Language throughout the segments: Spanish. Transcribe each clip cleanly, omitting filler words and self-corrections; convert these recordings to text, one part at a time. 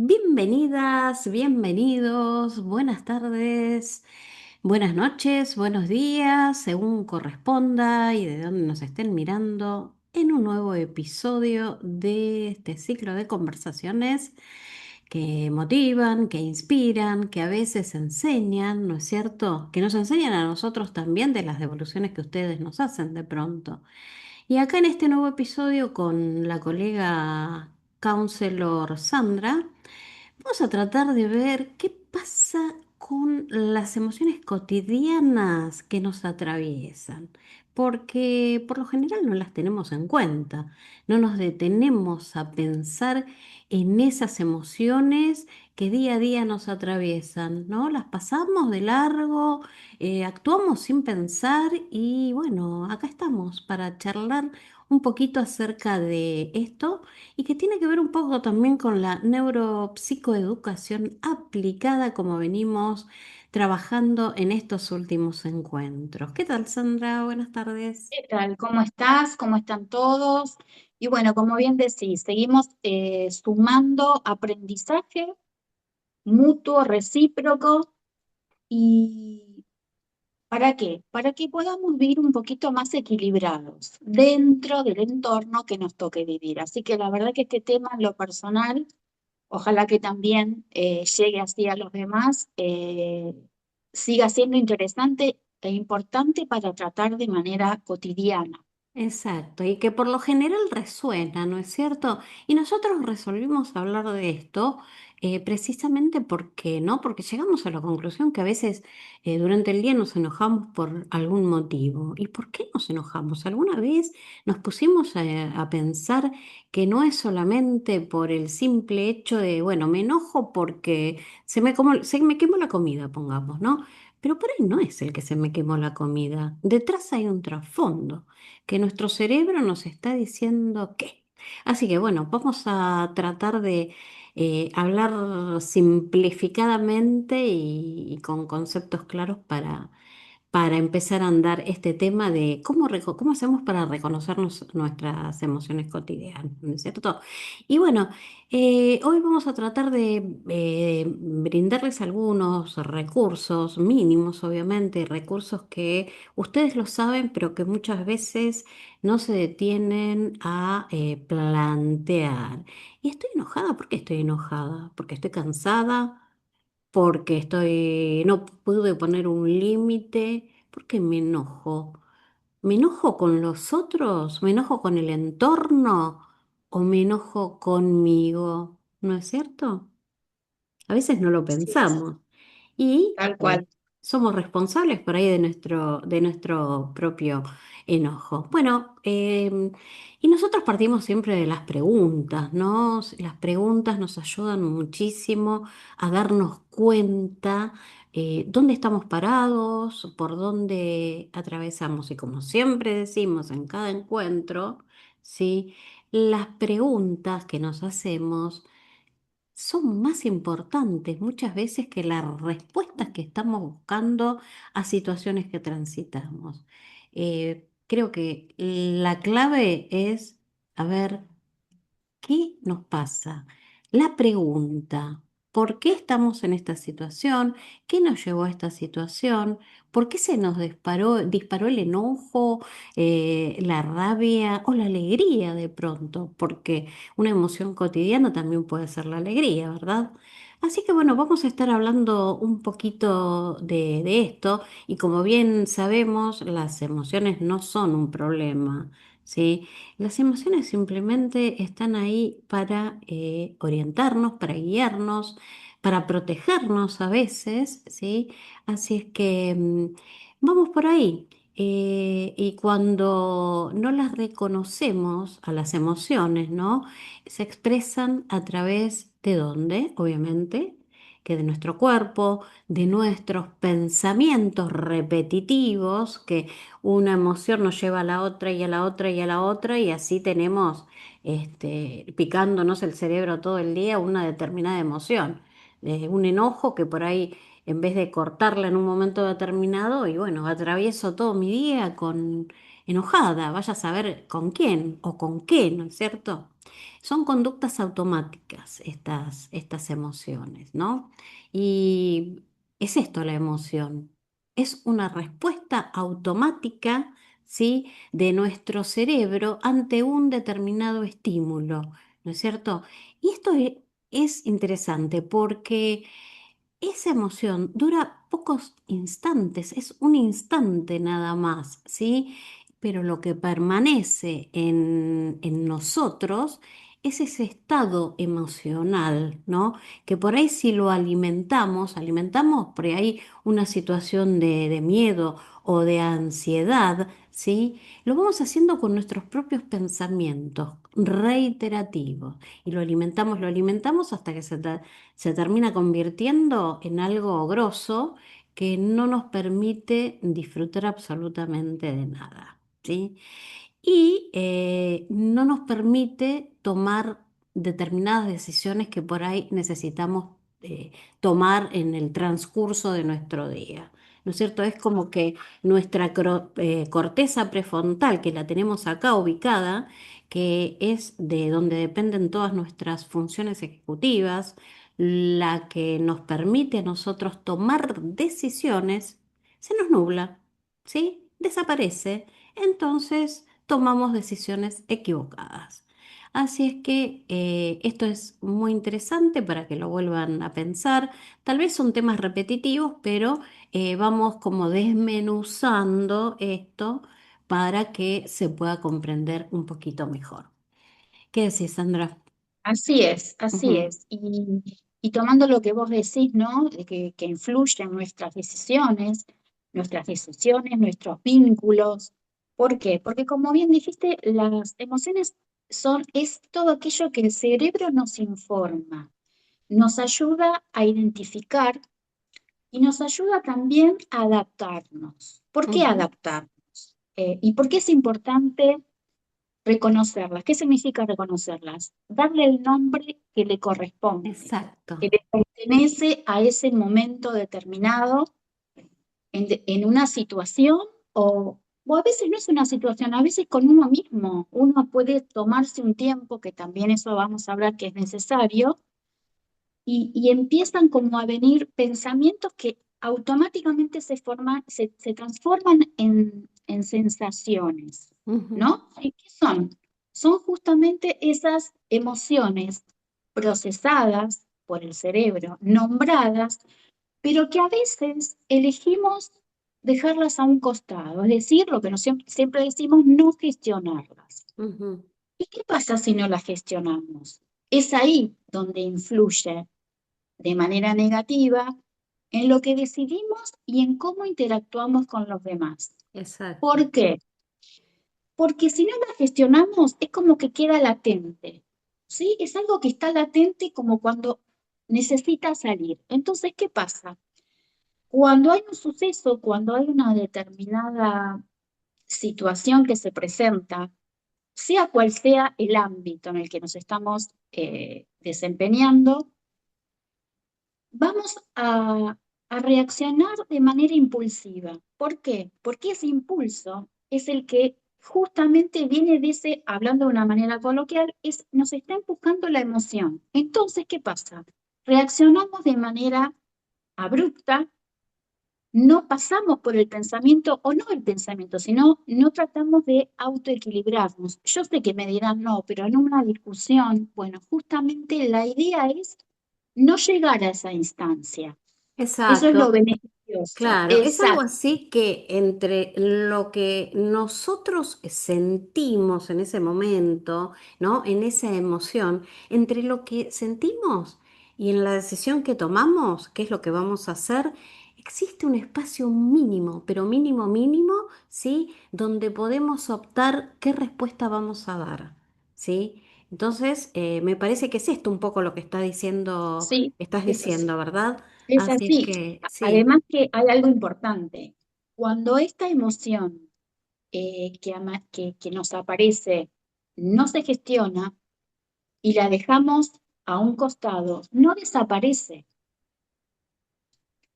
Bienvenidas, bienvenidos, buenas tardes, buenas noches, buenos días, según corresponda y de dónde nos estén mirando, en un nuevo episodio de este ciclo de conversaciones que motivan, que inspiran, que a veces enseñan, ¿no es cierto? Que nos enseñan a nosotros también de las devoluciones que ustedes nos hacen de pronto. Y acá en este nuevo episodio con la colega counselor Sandra, vamos a tratar de ver qué pasa con las emociones cotidianas que nos atraviesan, porque por lo general no las tenemos en cuenta, no nos detenemos a pensar en esas emociones que día a día nos atraviesan, ¿no? Las pasamos de largo, actuamos sin pensar y bueno, acá estamos para charlar un poquito acerca de esto y que tiene que ver un poco también con la neuropsicoeducación aplicada como venimos trabajando en estos últimos encuentros. ¿Qué tal, Sandra? Buenas tardes. ¿Qué tal? ¿Cómo estás? ¿Cómo están todos? Y bueno, como bien decís, seguimos sumando aprendizaje mutuo, recíproco. ¿Y para qué? Para que podamos vivir un poquito más equilibrados dentro del entorno que nos toque vivir. Así que la verdad que este tema en lo personal, ojalá que también llegue así a los demás, siga siendo interesante e importante para tratar de manera cotidiana. Exacto, y que por lo general resuena, ¿no es cierto? Y nosotros resolvimos hablar de esto precisamente porque, ¿no? Porque llegamos a la conclusión que a veces durante el día nos enojamos por algún motivo. ¿Y por qué nos enojamos? ¿Alguna vez nos pusimos a pensar que no es solamente por el simple hecho de, bueno, me enojo porque se me quemó la comida, pongamos, ¿no? Pero por ahí no es el que se me quemó la comida. Detrás hay un trasfondo que nuestro cerebro nos está diciendo qué. Así que bueno, vamos a tratar de hablar simplificadamente y con conceptos claros para empezar a andar este tema de cómo hacemos para reconocernos nuestras emociones cotidianas, ¿no es cierto? Y bueno, hoy vamos a tratar de brindarles algunos recursos mínimos, obviamente, recursos que ustedes lo saben, pero que muchas veces no se detienen a plantear. Y estoy enojada, ¿por qué estoy enojada? Porque estoy cansada, porque no pude poner un límite, porque me enojo. ¿Me enojo con los otros? ¿Me enojo con el entorno? ¿O me enojo conmigo? ¿No es cierto? A veces no lo Así es. pensamos y Tal cual. somos responsables por ahí de nuestro propio enojo. Bueno, y nosotros partimos siempre de las preguntas, ¿no? Las preguntas nos ayudan muchísimo a darnos cuenta dónde estamos parados, por dónde atravesamos y como siempre decimos en cada encuentro, ¿sí? Las preguntas que nos hacemos son más importantes muchas veces que las respuestas que estamos buscando a situaciones que transitamos. Creo que la clave es, a ver, ¿qué nos pasa? La pregunta, ¿por qué estamos en esta situación? ¿Qué nos llevó a esta situación? ¿Por qué se nos disparó el enojo, la rabia o la alegría de pronto? Porque una emoción cotidiana también puede ser la alegría, ¿verdad? Así que bueno, vamos a estar hablando un poquito de esto y como bien sabemos, las emociones no son un problema, ¿sí? Las emociones simplemente están ahí para orientarnos, para guiarnos, para protegernos a veces, ¿sí? Así es que vamos por ahí. Y cuando no las reconocemos a las emociones, ¿no? Se expresan a través de dónde, obviamente, que de nuestro cuerpo, de nuestros pensamientos repetitivos, que una emoción nos lleva a la otra y a la otra y a la otra y así tenemos picándonos el cerebro todo el día una determinada emoción. Un enojo que por ahí en vez de cortarla en un momento determinado y bueno, atravieso todo mi día con enojada, vaya a saber con quién o con qué, ¿no es cierto? Son conductas automáticas estas emociones, ¿no? Y es esto la emoción. Es una respuesta automática, ¿sí? De nuestro cerebro ante un determinado estímulo, ¿no es cierto? Y esto es interesante porque esa emoción dura pocos instantes, es un instante nada más, ¿sí? Pero lo que permanece en nosotros es ese estado emocional, ¿no? Que por ahí si lo alimentamos por ahí una situación de miedo o de ansiedad, ¿sí? Lo vamos haciendo con nuestros propios pensamientos reiterativos y lo alimentamos hasta que se termina convirtiendo en algo grosso que no nos permite disfrutar absolutamente de nada, ¿sí? Y no nos permite tomar determinadas decisiones que por ahí necesitamos tomar en el transcurso de nuestro día. ¿No es cierto? Es como que nuestra corteza prefrontal, que la tenemos acá ubicada, que es de donde dependen todas nuestras funciones ejecutivas, la que nos permite a nosotros tomar decisiones, se nos nubla, ¿sí? Desaparece. Entonces tomamos decisiones equivocadas. Así es que esto es muy interesante para que lo vuelvan a pensar. Tal vez son temas repetitivos, pero vamos como desmenuzando esto para que se pueda comprender un poquito mejor. ¿Qué decís, Sandra? Así es, así Ujú, es. Y tomando lo que vos decís, ¿no? De que influye en nuestras decisiones, nuestros vínculos. ¿Por qué? Porque como bien dijiste, las emociones es todo aquello que el cerebro nos informa, nos ayuda a identificar y nos ayuda también a adaptarnos. ¿Por qué ujú, adaptarnos? ¿Y por qué es importante reconocerlas? ¿Qué significa reconocerlas? Darle el nombre que le corresponde, exacto. que le pertenece a ese momento determinado en una situación o a veces no es una situación, a veces con uno mismo. Uno puede tomarse un tiempo, que también eso vamos a hablar que es necesario, y empiezan como a venir pensamientos que automáticamente se transforman en sensaciones, Ujú, ¿no? ¿Y qué son? Son justamente esas emociones procesadas por el cerebro, nombradas, pero que a veces elegimos dejarlas a un costado, es decir, lo que siempre decimos, no gestionarlas. ujú. ¿Y qué pasa si no las gestionamos? Es ahí donde influye de manera negativa en lo que decidimos y en cómo interactuamos con los demás. Exacto. ¿Por qué? Porque si no la gestionamos es como que queda latente, ¿sí? Es algo que está latente como cuando necesita salir. Entonces, ¿qué pasa? Cuando hay un suceso, cuando hay una determinada situación que se presenta, sea cual sea el ámbito en el que nos estamos desempeñando, vamos a reaccionar de manera impulsiva. ¿Por qué? Porque ese impulso es el que justamente viene de ese, hablando de una manera coloquial, nos está empujando la emoción. Entonces, ¿qué pasa? Reaccionamos de manera abrupta, no pasamos por el pensamiento, o no el pensamiento, sino no tratamos de autoequilibrarnos. Yo sé que me dirán no, pero en una discusión, bueno, justamente la idea es no llegar a esa instancia. Eso es lo Exacto. beneficioso. Claro, es algo Exacto. así que entre lo que nosotros sentimos en ese momento, ¿no? En esa emoción, entre lo que sentimos y en la decisión que tomamos, qué es lo que vamos a hacer, existe un espacio mínimo, pero mínimo, mínimo, ¿sí? Donde podemos optar qué respuesta vamos a dar, ¿sí? Entonces, me parece que es esto un poco lo que Sí, estás es así. diciendo, ¿verdad? Es Así es así. que sí. Además que hay algo importante. Cuando esta emoción que nos aparece no se gestiona y la dejamos a un costado, no desaparece,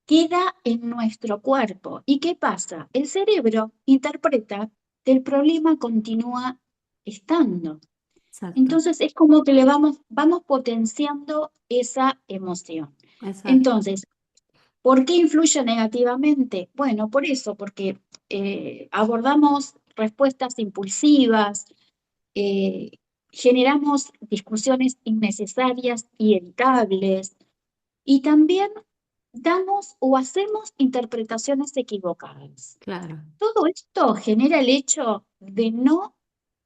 queda en nuestro cuerpo. ¿Y qué pasa? El cerebro interpreta del problema continúa estando. Exacto, Entonces es como que le vamos potenciando esa emoción. exacto. Entonces, ¿por qué influye negativamente? Bueno, por eso, porque abordamos respuestas impulsivas, eh, generamos discusiones innecesarias y evitables, y también damos o hacemos interpretaciones equivocadas. Claro. Todo esto genera el hecho de no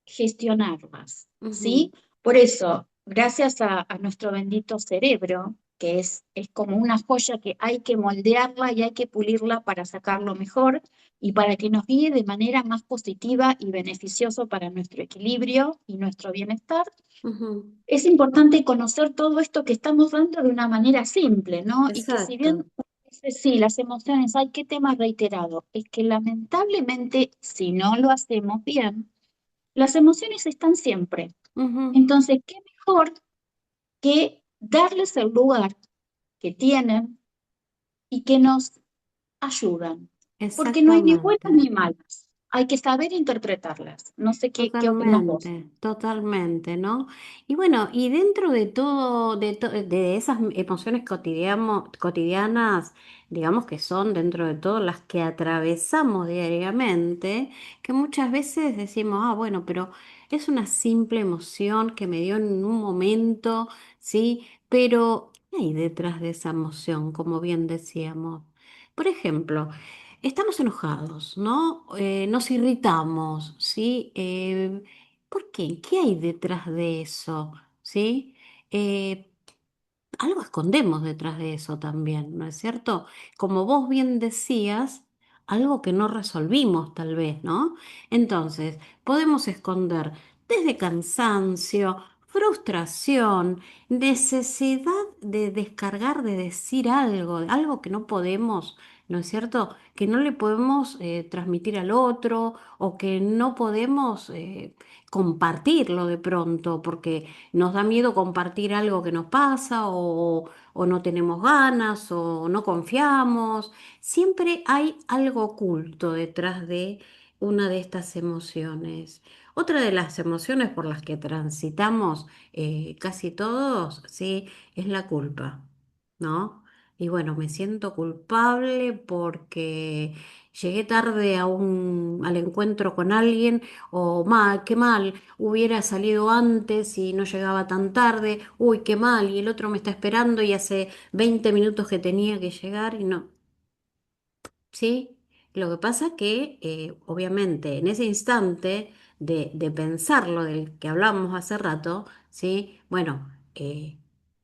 gestionarlas, Ujú, ¿sí? Por eso, gracias a nuestro bendito cerebro, que es como una joya que hay que moldearla y hay que pulirla para sacarlo mejor y para que nos guíe de manera más positiva y beneficioso para nuestro equilibrio y nuestro bienestar, ujú. es importante conocer todo esto que estamos dando de una manera simple, ¿no? Y que si bien Exacto. dice, sí, las emociones, hay qué tema reiterado, es que lamentablemente si no lo hacemos bien, las emociones están siempre. Ujú. Entonces, ¿qué mejor que darles el lugar que tienen y que nos ayudan? Porque no hay ni buenas Exactamente. ni malas. Hay que saber interpretarlas. No sé qué opinas vos. Totalmente, totalmente, ¿no? Y bueno, y dentro de todo, de esas emociones cotidianas, digamos que son dentro de todo las que atravesamos diariamente, que muchas veces decimos, ah, bueno, pero es una simple emoción que me dio en un momento, ¿sí? Pero, ¿qué hay detrás de esa emoción? Como bien decíamos. Por ejemplo, estamos enojados, ¿no? Nos irritamos, ¿sí? ¿Por qué? ¿Qué hay detrás de eso? ¿Sí? Eh, Algo escondemos detrás de eso también, ¿no es cierto? Como vos bien decías, algo que no resolvimos tal vez, ¿no? Entonces, podemos esconder desde cansancio, frustración, necesidad de descargar, de decir algo, algo que no podemos, ¿no es cierto? Que no le podemos transmitir al otro o que no podemos compartirlo de pronto porque nos da miedo compartir algo que nos pasa o no tenemos ganas o no confiamos. Siempre hay algo oculto detrás de una de estas emociones. Otra de las emociones por las que transitamos casi todos, sí, es la culpa, ¿no? Y bueno, me siento culpable porque llegué tarde al encuentro con alguien o mal, qué mal, hubiera salido antes y no llegaba tan tarde, uy, qué mal, y el otro me está esperando y hace 20 minutos que tenía que llegar y no. ¿Sí? Lo que pasa que, obviamente, en ese instante de pensarlo del que hablábamos hace rato, ¿sí? Bueno,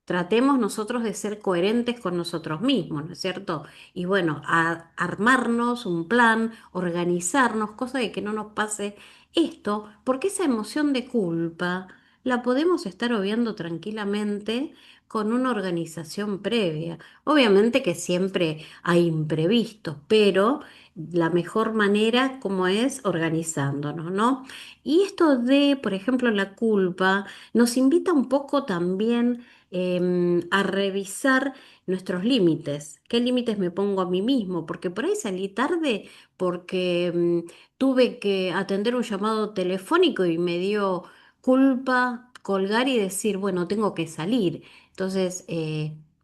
tratemos nosotros de ser coherentes con nosotros mismos, ¿no es cierto? Y bueno, armarnos un plan, organizarnos, cosa de que no nos pase esto, porque esa emoción de culpa la podemos estar obviando tranquilamente con una organización previa. Obviamente que siempre hay imprevistos, pero la mejor manera como es organizándonos, ¿no? Y esto de, por ejemplo, la culpa nos invita un poco también a revisar nuestros límites. ¿Qué límites me pongo a mí mismo? Porque por ahí salí tarde porque tuve que atender un llamado telefónico y me dio culpa colgar y decir, bueno, tengo que salir. Entonces,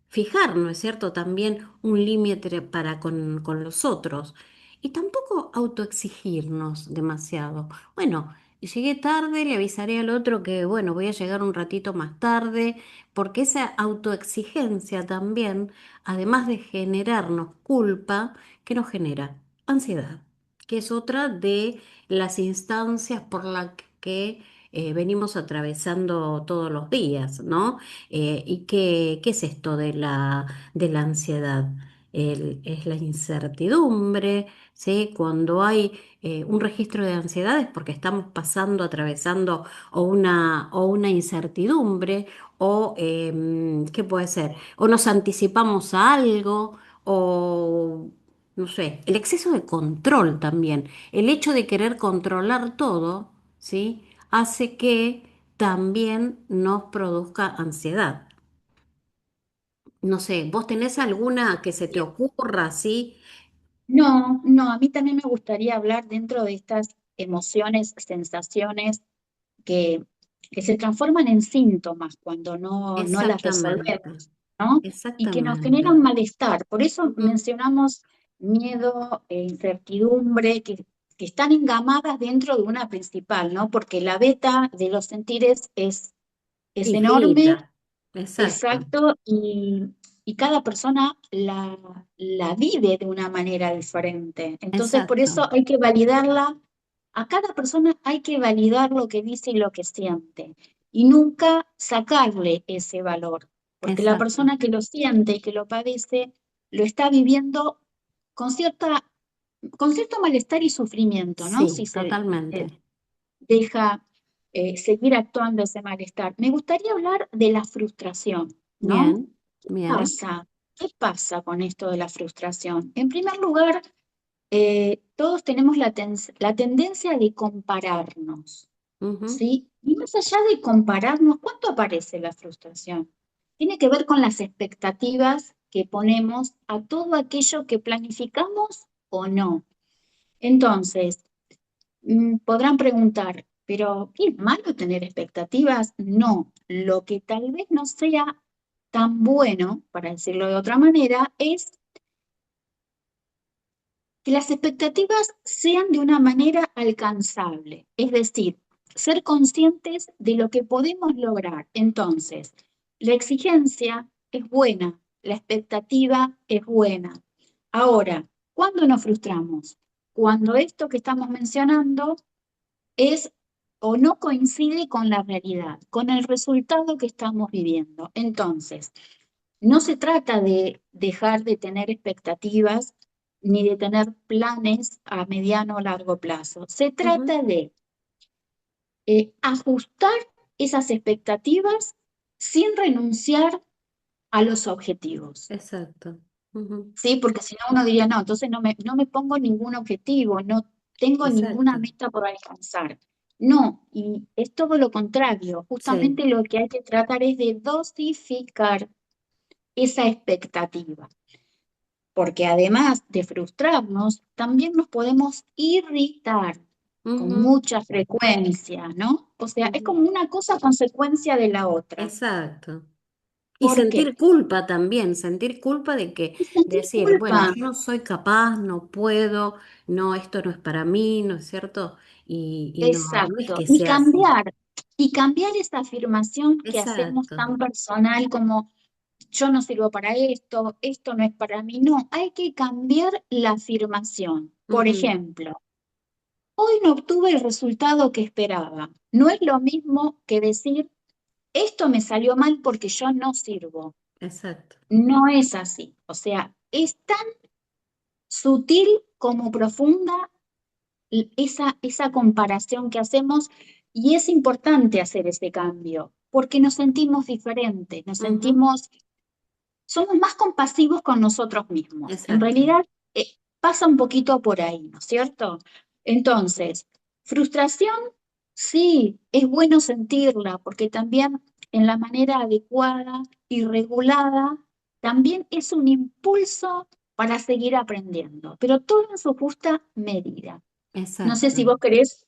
fijar, ¿no es cierto?, también un límite para con los otros. Y tampoco autoexigirnos demasiado. Bueno, llegué tarde, le avisaré al otro que, bueno, voy a llegar un ratito más tarde, porque esa autoexigencia también, además de generarnos culpa, ¿qué nos genera? Ansiedad, que es otra de las instancias por las que venimos atravesando todos los días, ¿no? ¿Y qué es esto de la ansiedad? Es la incertidumbre, ¿sí? Cuando hay un registro de ansiedades porque estamos pasando, atravesando o una incertidumbre, o ¿qué puede ser? O nos anticipamos a algo, o no sé, el exceso de control también, el hecho de querer controlar todo, ¿sí? Hace que también nos produzca ansiedad. No sé, ¿vos tenés alguna que se te ocurra así? No, no, a mí también me gustaría hablar dentro de estas emociones, sensaciones que, que se transforman en síntomas cuando no las Exactamente, resolvemos, ¿no? Y que nos exactamente. generan malestar. Por eso Ujú. mencionamos miedo e incertidumbre que están engamadas dentro de una principal, ¿no? Porque la beta de los sentires es enorme. Infinita, exacto, Exacto, y cada persona la vive de una manera diferente. Entonces, por exacto, eso hay que validarla. A cada persona hay que validar lo que dice y lo que siente. Y nunca sacarle ese valor. Porque la exacto. persona que lo siente y que lo padece, lo está viviendo con con cierto malestar y sufrimiento, ¿no? Sí, Se totalmente. deja seguir actuando ese malestar. Me gustaría hablar de la frustración, ¿no? Bien, bien. Pasa? ¿Qué pasa con esto de la frustración? En primer lugar, todos tenemos la tendencia de compararnos, Ujú. ¿sí? Y más allá de compararnos, ¿cuánto aparece la frustración? Tiene que ver con las expectativas que ponemos a todo aquello que planificamos o no. Entonces, podrán preguntar, ¿pero qué es malo tener expectativas? No, lo que tal vez no sea tan bueno, para decirlo de otra manera, es que las expectativas sean de una manera alcanzable, es decir, ser conscientes de lo que podemos lograr. Entonces, la exigencia es buena, la expectativa es buena. Ahora, ¿cuándo nos frustramos? Cuando esto que estamos mencionando es o no coincide con la realidad, con el resultado que estamos viviendo. Entonces, no se trata de dejar de tener expectativas ni de tener planes a mediano o largo plazo. Se Ujú. trata de ajustar esas expectativas sin renunciar a los objetivos. Exacto. Ujú. ¿Sí? Porque si no uno diría, no, entonces no me pongo ningún objetivo, no tengo ninguna Exacto. meta por alcanzar. No, y es todo lo contrario. Sí. Justamente lo que hay que tratar es de dosificar esa expectativa, porque además de frustrarnos, también nos podemos irritar con Ujú, mucha frecuencia, ¿no? O sea, es ujú. como una cosa consecuencia de la otra. Exacto. Y ¿Por qué? sentir culpa también, sentir culpa de que Y sentir decir, bueno, culpa. yo no soy capaz, no puedo, no, esto no es para mí, ¿no es cierto? Y no, no es Exacto. que sea así. Y cambiar esa afirmación que hacemos Exacto. tan personal como yo no sirvo para esto, esto no es para mí. No, hay que cambiar la afirmación. Por Ujú. ejemplo, hoy no obtuve el resultado que esperaba. No es lo mismo que decir, esto me salió mal porque yo no sirvo. Exacto. No es así. O sea, es tan sutil como profunda esa comparación que hacemos y es importante hacer ese cambio porque nos sentimos diferentes, Ujú. somos más compasivos con nosotros mismos. En Exacto. realidad pasa un poquito por ahí, ¿no es cierto? Entonces, frustración, sí, es bueno sentirla porque también en la manera adecuada y regulada, también es un impulso para seguir aprendiendo, pero todo en su justa medida. No sé si Exacto. vos querés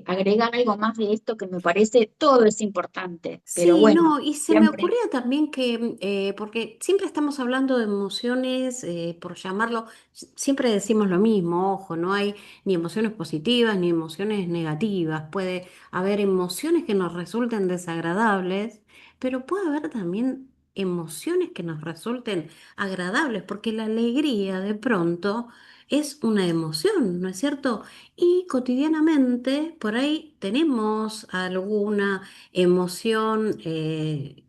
agregar algo más de esto que me parece, todo es importante, pero Sí, bueno, no, y se me siempre. ocurría también que, porque siempre estamos hablando de emociones, por llamarlo, siempre decimos lo mismo, ojo, no hay ni emociones positivas ni emociones negativas, puede haber emociones que nos resulten desagradables, pero puede haber también emociones que nos resulten agradables, porque la alegría de pronto es una emoción, ¿no es cierto? Y cotidianamente por ahí tenemos alguna emoción que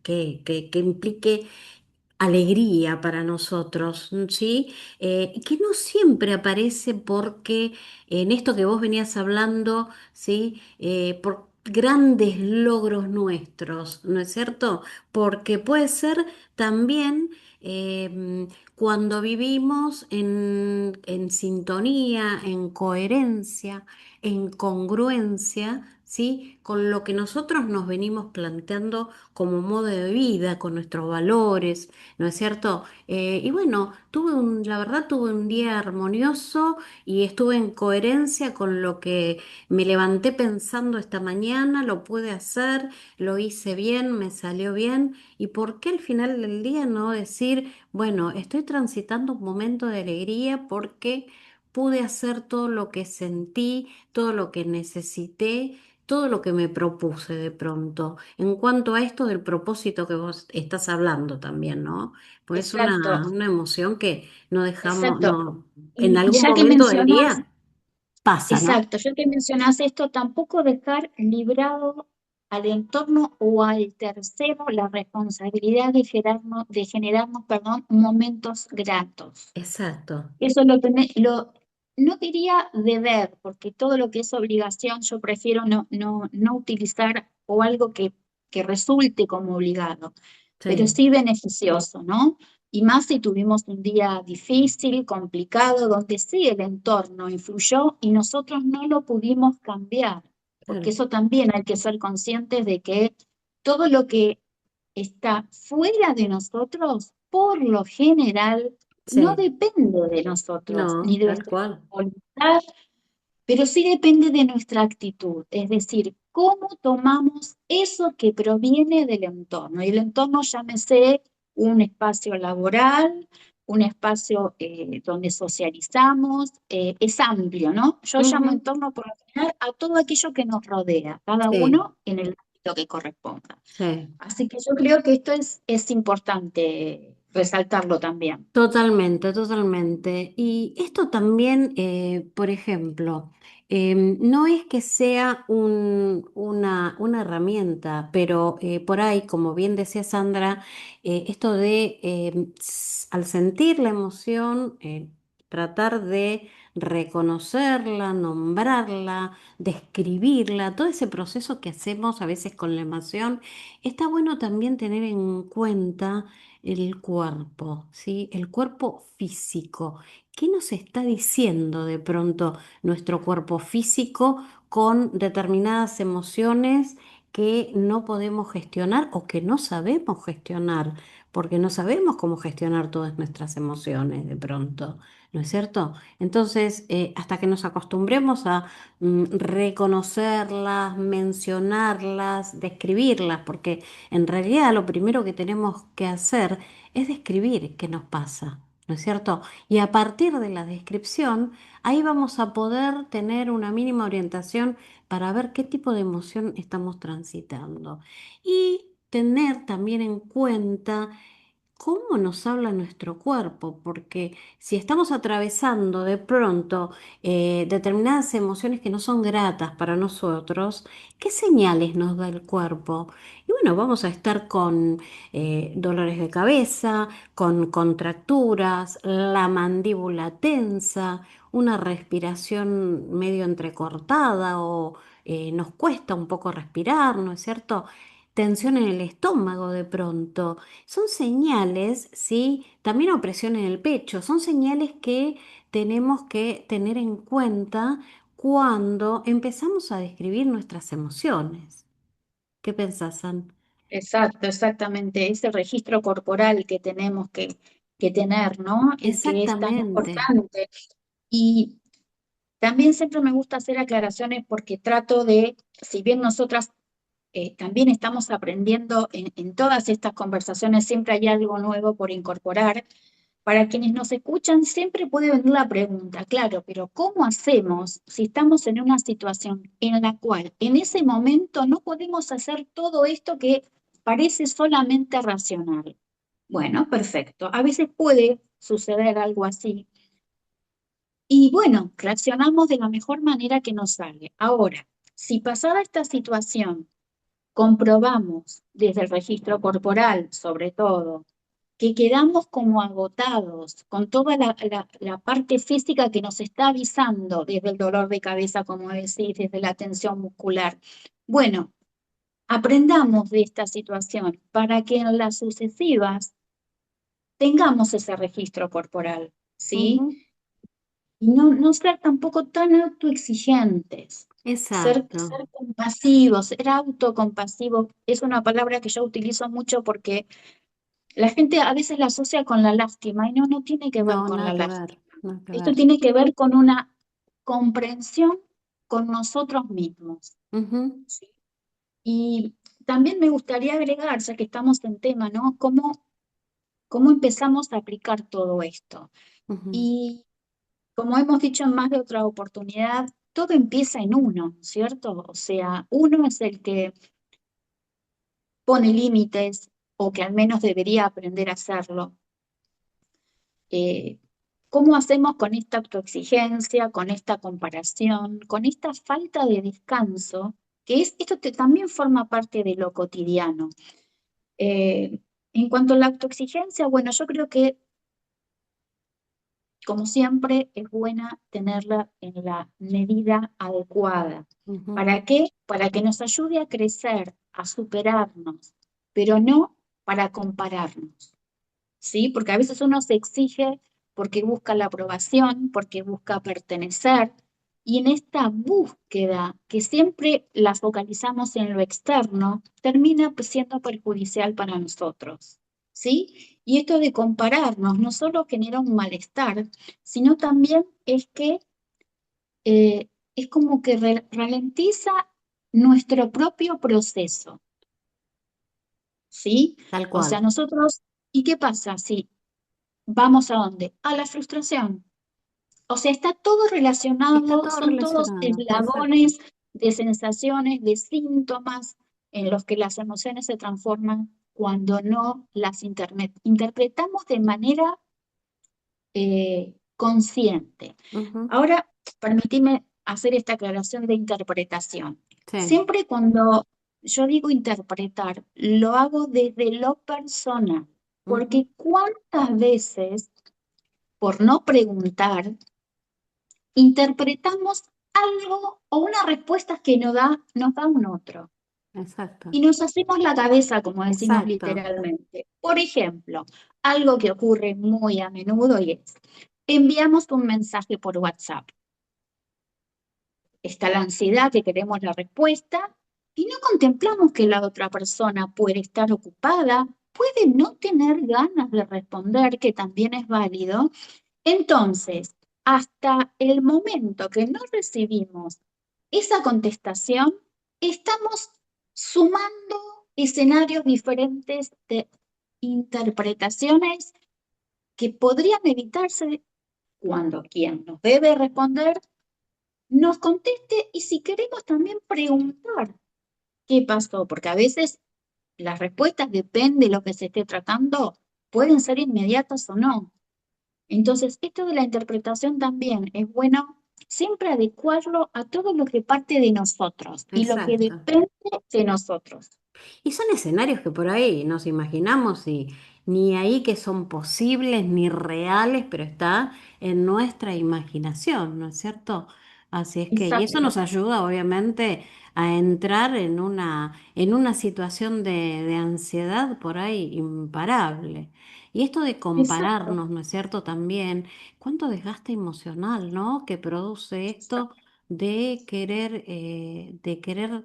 implique alegría para nosotros, ¿sí? Que no siempre aparece porque en esto que vos venías hablando, ¿sí? Por grandes logros nuestros, ¿no es cierto? Porque puede ser también cuando vivimos en sintonía, en coherencia, en congruencia. ¿sí? Con lo que nosotros nos venimos planteando como modo de vida, con nuestros valores, ¿no es cierto? Y bueno, la verdad tuve un día armonioso y estuve en coherencia con lo que me levanté pensando esta mañana, lo pude hacer, lo hice bien, me salió bien. ¿Y por qué al final del día no decir, bueno, estoy transitando un momento de alegría porque pude hacer todo lo que sentí, todo lo que necesité, todo lo que me propuse de pronto? En cuanto a esto del propósito que vos estás hablando también, ¿no? Pues es Exacto, una emoción que no dejamos, exacto. no, en Y algún ya que momento del mencionás, día pasa, ¿no? exacto, ya que mencionás esto, tampoco dejar librado al entorno o al tercero la responsabilidad de generarnos, perdón, momentos gratos. Exacto, Eso no diría deber, porque todo lo que es obligación yo prefiero no utilizar o algo que resulte como obligado, pero sí, sí beneficioso, ¿no? Y más si tuvimos un día difícil, complicado, donde sí el entorno influyó y nosotros no lo pudimos cambiar, porque claro, eso también hay que ser conscientes de que todo lo que está fuera de nosotros, por lo general, no sí, depende de nosotros ni no, de tal nuestra cual, voluntad, pero sí depende de nuestra actitud, es decir, cómo tomamos eso que proviene del entorno. Y el entorno, llámese un espacio laboral, un espacio donde socializamos, es amplio, ¿no? Yo llamo ujú, entorno por lo general a todo aquello que nos rodea, cada sí, uno en el ámbito que corresponda. sí. Así que yo creo que esto es importante resaltarlo también. Totalmente, totalmente. Y esto también, por ejemplo, no es que sea una herramienta, pero por ahí, como bien decía Sandra, esto de al sentir la emoción, tratar de reconocerla, nombrarla, describirla, todo ese proceso que hacemos a veces con la emoción, está bueno también tener en cuenta el cuerpo, ¿sí? El cuerpo físico. ¿Qué nos está diciendo de pronto nuestro cuerpo físico con determinadas emociones que no podemos gestionar o que no sabemos gestionar? Porque no sabemos cómo gestionar todas nuestras emociones de pronto, ¿no es cierto? Entonces, hasta que nos acostumbremos a reconocerlas, mencionarlas, describirlas, porque en realidad lo primero que tenemos que hacer es describir qué nos pasa, ¿no es cierto? Y a partir de la descripción, ahí vamos a poder tener una mínima orientación para ver qué tipo de emoción estamos transitando. Y tener también en cuenta cómo nos habla nuestro cuerpo, porque si estamos atravesando de pronto determinadas emociones que no son gratas para nosotros, ¿qué señales nos da el cuerpo? Y bueno, vamos a estar con dolores de cabeza, con contracturas, la mandíbula tensa, una respiración medio entrecortada o nos cuesta un poco respirar, ¿no es cierto? Tensión en el estómago de pronto. Son señales, ¿sí? También opresión en el pecho. Son señales que tenemos que tener en cuenta cuando empezamos a describir nuestras emociones. ¿Qué pensás, San? Exacto, exactamente. Ese registro corporal que tenemos que tener, ¿no? Y que es tan Exactamente. importante. Y también siempre me gusta hacer aclaraciones porque trato de, si bien nosotras también estamos aprendiendo en todas estas conversaciones, siempre hay algo nuevo por incorporar. Para quienes nos escuchan, siempre puede venir la pregunta, claro, pero ¿cómo hacemos si estamos en una situación en la cual en ese momento no podemos hacer todo esto que parece solamente racional? Bueno, perfecto. A veces puede suceder algo así. Y bueno, reaccionamos de la mejor manera que nos sale. Ahora, si pasada esta situación comprobamos desde el registro corporal, sobre todo, que quedamos como agotados con toda la parte física que nos está avisando, desde el dolor de cabeza, como decís, desde la tensión muscular. Bueno, aprendamos de esta situación para que en las sucesivas tengamos ese registro corporal, ¿sí? Ujú. Y no ser tampoco tan autoexigentes. Exacto. ser compasivo, ser autocompasivo, es una palabra que yo utilizo mucho porque la gente a veces la asocia con la lástima y no, no tiene que ver No, con nada la que ver, lástima. nada que Esto ver. tiene que ver con una comprensión con nosotros mismos. Ujú, ¿Sí? Y también me gustaría agregar, ya que estamos en tema, ¿no? ¿Cómo empezamos a aplicar todo esto? ujú, Y como hemos dicho en más de otra oportunidad, todo empieza en uno, ¿cierto? O sea, uno es el que pone límites o que al menos debería aprender a hacerlo. Eh, ¿Cómo hacemos con esta autoexigencia, con esta comparación, con esta falta de descanso? Que es, esto también forma parte de lo cotidiano. Eh, en cuanto a la autoexigencia, bueno, yo creo que, como siempre, es buena tenerla en la medida adecuada. ujú. ¿Para qué? Para que nos ayude a crecer, a superarnos, pero no para compararnos. ¿Sí? Porque a veces uno se exige porque busca la aprobación, porque busca pertenecer, y en esta búsqueda que siempre la focalizamos en lo externo, termina siendo perjudicial para nosotros, ¿sí? Y esto de compararnos no solo genera un malestar, sino también es que es como que ralentiza nuestro propio proceso, ¿sí? Tal O sea, cual. nosotros, ¿y qué pasa si vamos a dónde? A la frustración. O sea, está todo Está relacionado, todo son todos relacionado. Exacto. eslabones de sensaciones, de síntomas en los que las emociones se transforman cuando no las interpretamos de manera consciente. Ujú, Ahora, permíteme hacer esta aclaración de interpretación. sí. Siempre cuando yo digo interpretar, lo hago desde lo personal, Ujú, porque cuántas veces, por no preguntar, interpretamos algo o una respuesta que nos da un otro. exacto. Y nos hacemos la cabeza, como decimos Exacto. literalmente. Por ejemplo, algo que ocurre muy a menudo y es, enviamos un mensaje por WhatsApp. Está la ansiedad que queremos la respuesta y no contemplamos que la otra persona puede estar ocupada, puede no tener ganas de responder, que también es válido. Entonces, hasta el momento que no recibimos esa contestación, estamos sumando escenarios diferentes de interpretaciones que podrían evitarse cuando quien nos debe responder nos conteste y si queremos también preguntar qué pasó, porque a veces las respuestas, depende de lo que se esté tratando, pueden ser inmediatas o no. Entonces, esto de la interpretación también es bueno siempre adecuarlo a todo lo que parte de nosotros y lo que Exacto. depende de nosotros. Y son escenarios que por ahí nos imaginamos y ni ahí que son posibles ni reales, pero está en nuestra imaginación, ¿no es cierto? Así es que, y eso Exacto, nos ayuda obviamente a entrar en una situación de ansiedad por ahí imparable. Y esto de exacto, compararnos, ¿no es cierto? También, cuánto desgaste emocional, ¿no? Que produce esto exacto, de querer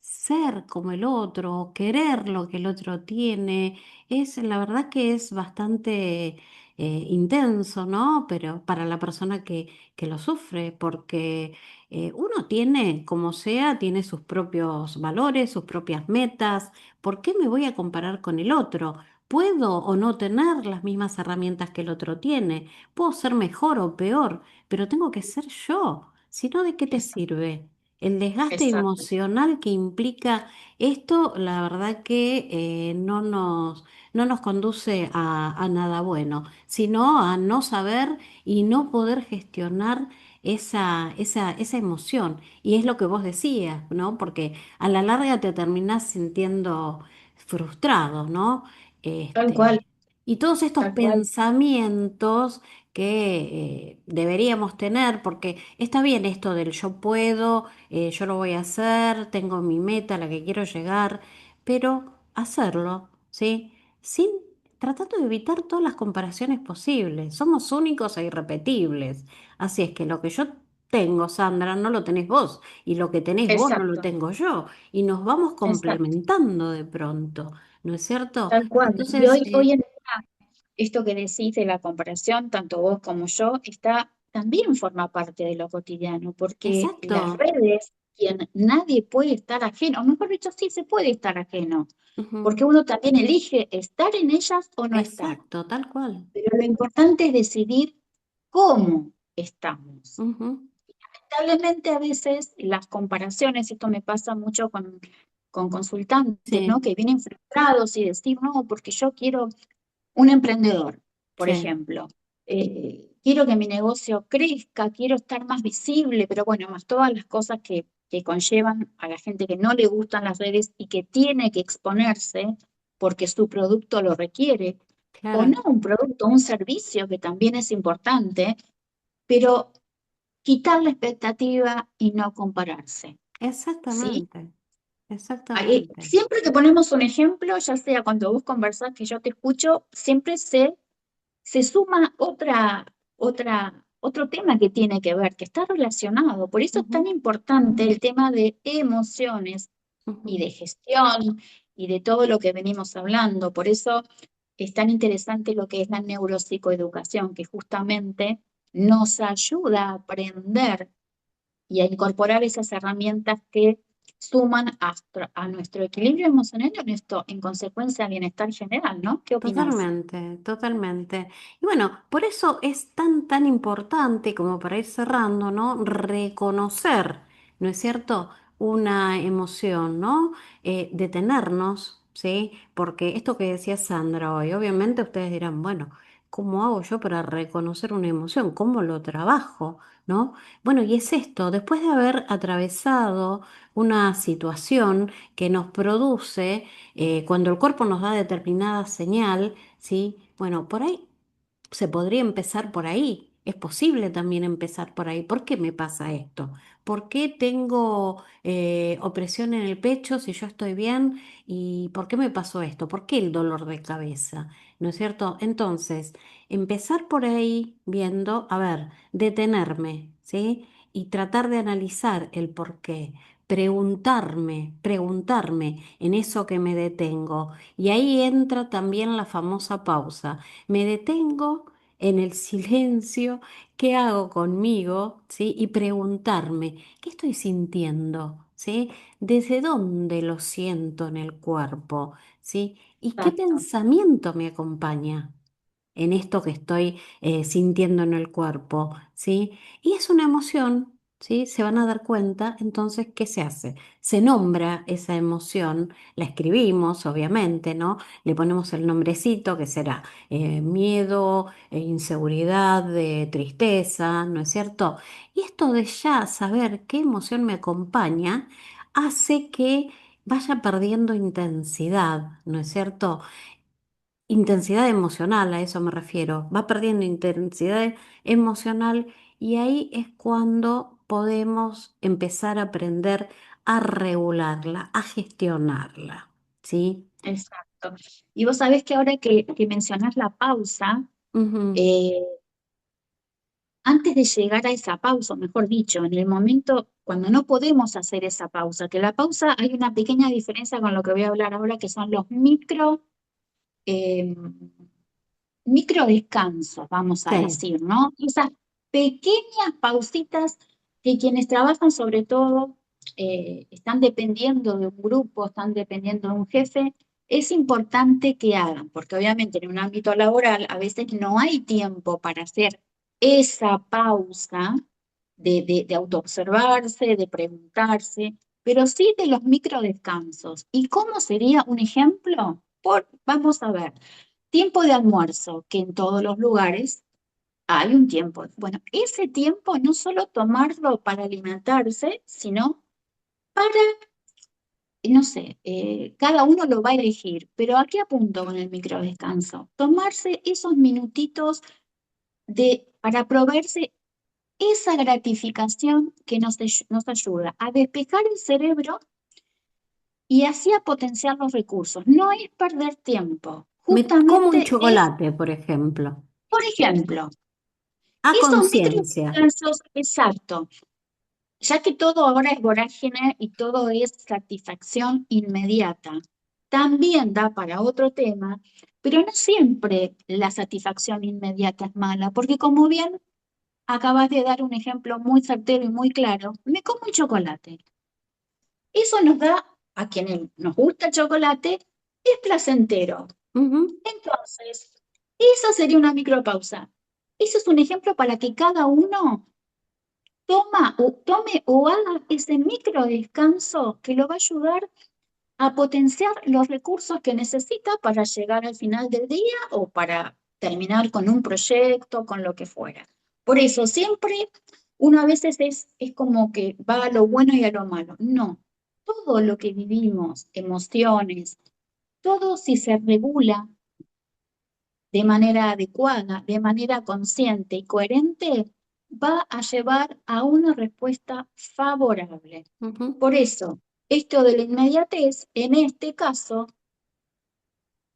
ser como el otro, querer lo que el otro tiene, es la verdad que es bastante intenso, ¿no? Pero para la persona que lo sufre, porque uno tiene, como sea, tiene sus propios valores, sus propias metas. ¿Por qué me voy a comparar con el otro? Puedo o no tener las mismas herramientas que el otro tiene, puedo ser mejor o peor, pero tengo que ser yo. Si no, ¿de qué te exacto, sirve? El desgaste exacto, emocional que implica esto, la verdad que no nos conduce a nada bueno, sino a no saber y no poder gestionar esa emoción. Y es lo que vos decías, ¿no? Porque a la larga te terminás sintiendo frustrado, ¿no? tal cual, Y todos estos tal cual, pensamientos que deberíamos tener, porque está bien esto del yo puedo, yo lo voy a hacer, tengo mi meta a la que quiero llegar, pero hacerlo, ¿sí? Sin tratando de evitar todas las comparaciones posibles. Somos únicos e irrepetibles. Así es que lo que yo tengo, Sandra, no lo tenés vos, y lo que tenés vos no lo Exacto, tengo yo, y nos vamos exacto, complementando de pronto, ¿no es cierto? tal cual. Y Entonces, hoy en día, esto que decís de la comparación, tanto vos como yo, también forma parte de lo cotidiano, porque las exacto, redes, quien nadie puede estar ajeno, o mejor dicho, sí se puede estar ajeno, ujú, porque uno también elige estar en ellas o no estar. exacto, tal cual. Pero lo importante es decidir cómo estamos. Ujú, Lamentablemente a veces las comparaciones, esto me pasa mucho con consultantes, ¿no? sí, Que vienen frustrados y decir, no, porque yo quiero un emprendedor, por sí, ejemplo. Quiero que mi negocio crezca, quiero estar más visible, pero bueno, más todas las cosas que conllevan a la gente que no le gustan las redes y que tiene que exponerse porque su producto lo requiere, o claro, no un producto, un servicio que también es importante, pero quitar la expectativa y no compararse, ¿sí? exactamente, exactamente. Siempre que ponemos un ejemplo, ya sea cuando vos conversás que yo te escucho, siempre se suma otro tema que tiene que ver, que está relacionado. Por eso es tan Ujú, importante el tema de emociones y ujú. de gestión y de todo lo que venimos hablando. Por eso es tan interesante lo que es la neuropsicoeducación, que justamente nos ayuda a aprender y a incorporar esas herramientas que suman a nuestro equilibrio emocional y a nuestro, en consecuencia, bienestar general, ¿no? ¿Qué opinás? Totalmente, totalmente. Y bueno, por eso es tan importante como para ir cerrando, ¿no? Reconocer, ¿no es cierto? Una emoción, ¿no? Detenernos, ¿sí? Porque esto que decía Sandra hoy, obviamente ustedes dirán, bueno, ¿cómo hago yo para reconocer una emoción? ¿Cómo lo trabajo? ¿No? Bueno, y es esto, después de haber atravesado una situación que nos produce cuando el cuerpo nos da determinada señal, ¿sí? Bueno, por ahí se podría empezar por ahí. Es posible también empezar por ahí. ¿Por qué me pasa esto? ¿Por qué tengo opresión en el pecho si yo estoy bien? ¿Y por qué me pasó esto? ¿Por qué el dolor de cabeza? ¿No es cierto? Entonces, empezar por ahí viendo, a ver, detenerme, ¿sí? Y tratar de analizar el por qué. Preguntarme en eso que me detengo. Y ahí entra también la famosa pausa. Me detengo en el silencio, ¿qué hago conmigo? ¿Sí? Y preguntarme, ¿qué estoy sintiendo? ¿Sí? ¿Desde dónde lo siento en el cuerpo? ¿Sí? ¿Y qué Exacto, pensamiento me acompaña en esto que estoy sintiendo en el cuerpo? ¿Sí? Y es una emoción. ¿Sí? Se van a dar cuenta, entonces, ¿qué se hace? Se nombra esa emoción, la escribimos, obviamente, ¿no? Le ponemos el nombrecito que será miedo, inseguridad, tristeza, ¿no es cierto? Y esto de ya saber qué emoción me acompaña hace que vaya perdiendo intensidad, ¿no es cierto? Intensidad emocional, a eso me refiero. Va perdiendo intensidad emocional y ahí es cuando podemos empezar a aprender a regularla, a gestionarla, ¿sí? exacto. Y vos sabés que ahora que mencionás la pausa, Ujú, eh, antes de llegar a esa pausa, o mejor dicho, en el momento cuando no podemos hacer esa pausa, que la pausa hay una pequeña diferencia con lo que voy a hablar ahora, que son los eh, micro descansos, vamos a sí, decir, ¿no? Esas pequeñas pausitas que quienes trabajan sobre todo están dependiendo de un grupo, están dependiendo de un jefe, es importante que hagan, porque obviamente en un ámbito laboral a veces no hay tiempo para hacer esa pausa de autoobservarse, de preguntarse, pero sí de los micro descansos. ¿Y cómo sería un ejemplo? Vamos a ver. Tiempo de almuerzo, que en todos los lugares hay un tiempo. Bueno, ese tiempo no solo tomarlo para alimentarse, sino para, no sé, cada uno lo va a elegir, pero ¿a qué apunto con el microdescanso? Tomarse esos minutitos para proveerse esa gratificación que nos ayuda a despejar el cerebro y así a potenciar los recursos. No es perder tiempo, me como un justamente es, chocolate, por ejemplo. por ejemplo, A Esos conciencia. microdescansos, exacto, ya que todo ahora es vorágine y todo es satisfacción inmediata, también da para otro tema, pero no siempre la satisfacción inmediata es mala, porque como bien acabas de dar un ejemplo muy certero y muy claro, me como un chocolate. Eso nos da, a quienes nos gusta el chocolate, es placentero. Ujú, Entonces, esa sería una micropausa. Eso es un ejemplo para que cada uno tome o haga ese micro descanso que lo va a ayudar a potenciar los recursos que necesita para llegar al final del día o para terminar con un proyecto, con lo que fuera. Por eso siempre uno a veces es como que va a lo bueno y a lo malo. No, todo lo que vivimos, emociones, todo si se regula de manera adecuada, de manera consciente y coherente, va a llevar a una respuesta favorable. ujú. Por eso, esto de la inmediatez, en este caso,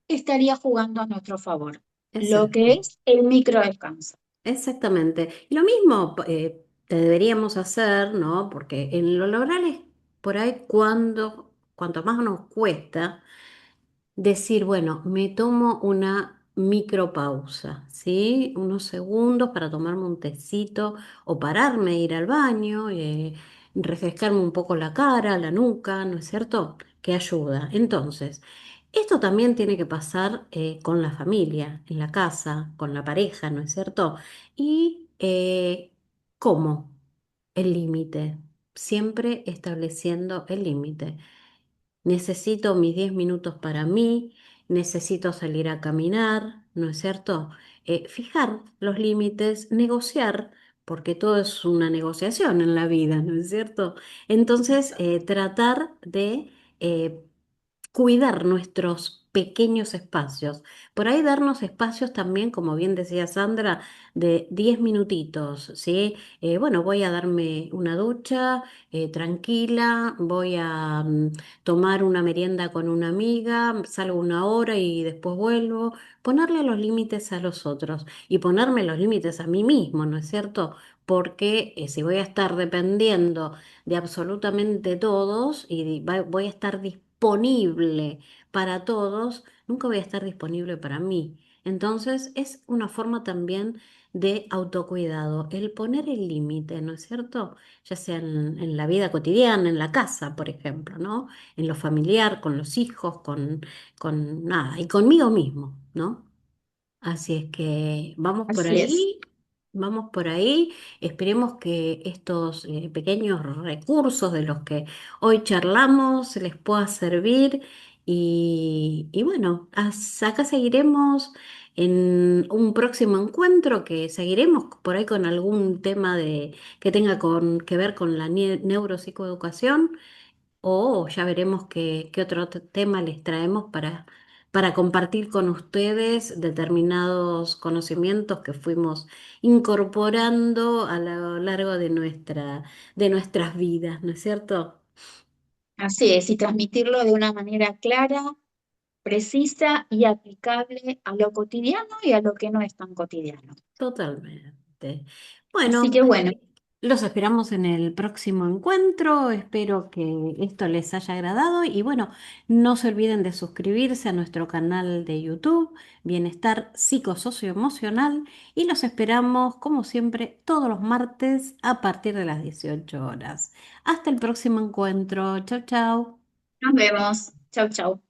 estaría jugando a nuestro favor, lo que Exacto. es el micro descanso. Exactamente. Y lo mismo te deberíamos hacer, ¿no? Porque en lo laboral es por ahí cuanto más nos cuesta decir, bueno, me tomo una micropausa, ¿sí? Unos segundos para tomarme un tecito o pararme, ir al baño, refrescarme un poco la cara, la nuca, ¿no es cierto? Que ayuda. Entonces, esto también tiene que pasar con la familia, en la casa, con la pareja, ¿no es cierto? Y ¿cómo? El límite. Siempre estableciendo el límite. Necesito mis 10 minutos para mí, necesito salir a caminar, ¿no es cierto? Fijar los límites, negociar, porque todo es una negociación en la vida, ¿no es cierto? Entonces, tratar de eh, cuidar nuestros pequeños espacios. Por ahí darnos espacios también, como bien decía Sandra, de 10 minutitos, ¿sí? Bueno, voy a darme una ducha tranquila, voy a tomar una merienda con una amiga, salgo una hora y después vuelvo. Ponerle los límites a los otros y ponerme los límites a mí mismo, ¿no es cierto? Porque si voy a estar dependiendo de absolutamente todos y voy a estar disponible para todos, nunca voy a estar disponible para mí. Entonces es una forma también de autocuidado, el poner el límite, ¿no es cierto? Ya sea en la vida cotidiana, en la casa, por ejemplo, ¿no? En lo familiar, con los hijos, con nada, y conmigo mismo, ¿no? Así es que Así es. vamos por ahí, esperemos que estos pequeños recursos de los que hoy charlamos les pueda servir y bueno, acá seguiremos en un próximo encuentro que seguiremos por ahí con algún tema que tenga que ver con la neuropsicoeducación o ya veremos qué otro tema les traemos para compartir con ustedes determinados conocimientos que fuimos incorporando a lo largo de nuestras vidas, ¿no es cierto? Así es, y transmitirlo de una manera clara, precisa y aplicable a lo cotidiano y a lo que no es tan cotidiano. Totalmente. Así Bueno, que bueno, los esperamos en el próximo encuentro. Espero que esto les haya agradado y bueno, no se olviden de suscribirse a nuestro canal de YouTube, Bienestar Psicosocioemocional, y los esperamos, como siempre, todos los martes a partir de las 18 horas. Hasta el próximo encuentro. Chau, chau. nos vemos. Chau, chau.